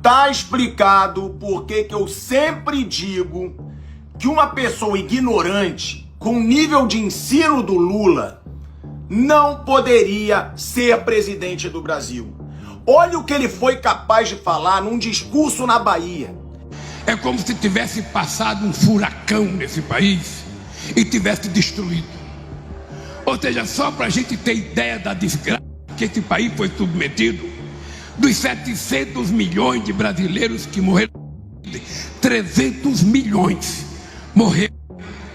Tá explicado por que eu sempre digo que uma pessoa ignorante com o nível de ensino do Lula não poderia ser presidente do Brasil. Olha o que ele foi capaz de falar num discurso na Bahia. É como se tivesse passado um furacão nesse país e tivesse destruído. Ou seja, só para a gente ter ideia da desgraça que esse país foi submetido, dos 700 milhões de brasileiros que morreram, 300 milhões morreram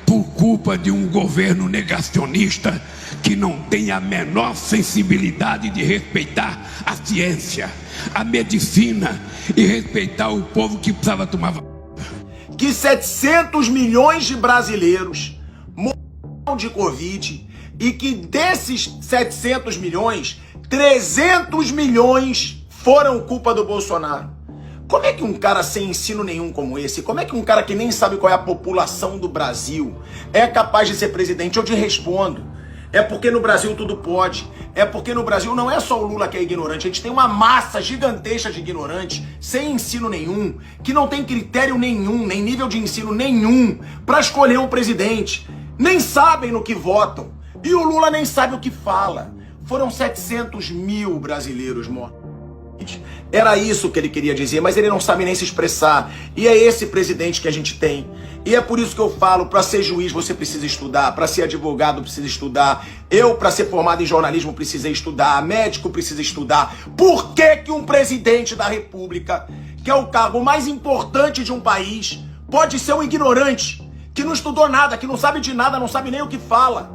por culpa de um governo negacionista que não tem a menor sensibilidade de respeitar a ciência, a medicina e respeitar o povo que precisava tomar vacina. Que 700 milhões de brasileiros morreram de Covid e que desses 700 milhões, 300 milhões foram culpa do Bolsonaro. Como é que um cara sem ensino nenhum como esse, como é que um cara que nem sabe qual é a população do Brasil é capaz de ser presidente? Eu te respondo. É porque no Brasil tudo pode. É porque no Brasil não é só o Lula que é ignorante. A gente tem uma massa gigantesca de ignorantes, sem ensino nenhum, que não tem critério nenhum, nem nível de ensino nenhum para escolher um presidente. Nem sabem no que votam. E o Lula nem sabe o que fala. Foram 700 mil brasileiros mortos. Era isso que ele queria dizer, mas ele não sabe nem se expressar. E é esse presidente que a gente tem. E é por isso que eu falo, para ser juiz você precisa estudar, para ser advogado precisa estudar, eu para ser formado em jornalismo precisei estudar, médico precisa estudar. Por que que um presidente da república, que é o cargo mais importante de um país, pode ser um ignorante, que não estudou nada, que não sabe de nada, não sabe nem o que fala?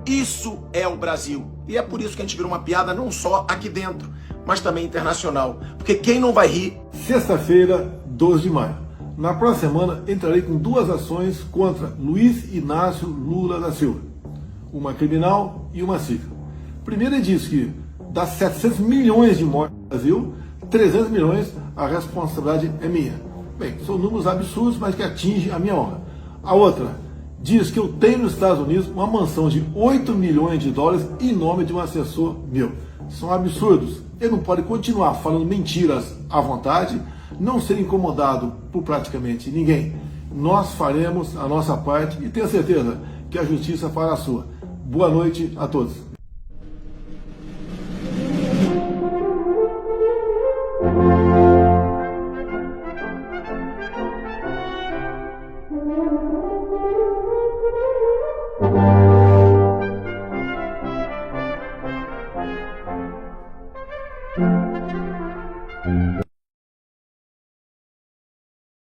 Isso é o Brasil. E é por isso que a gente vira uma piada não só aqui dentro, mas também internacional. Porque quem não vai rir? Sexta-feira, 12 de maio. Na próxima semana, entrarei com 2 ações contra Luiz Inácio Lula da Silva. Uma criminal e uma civil. Primeiro ele diz que das 700 milhões de mortes no Brasil, 300 milhões a responsabilidade é minha. Bem, são números absurdos, mas que atingem a minha honra. A outra diz que eu tenho nos Estados Unidos uma mansão de 8 milhões de dólares em nome de um assessor meu. São absurdos. Ele não pode continuar falando mentiras à vontade, não ser incomodado por praticamente ninguém. Nós faremos a nossa parte e tenho certeza que a justiça fará a sua. Boa noite a todos.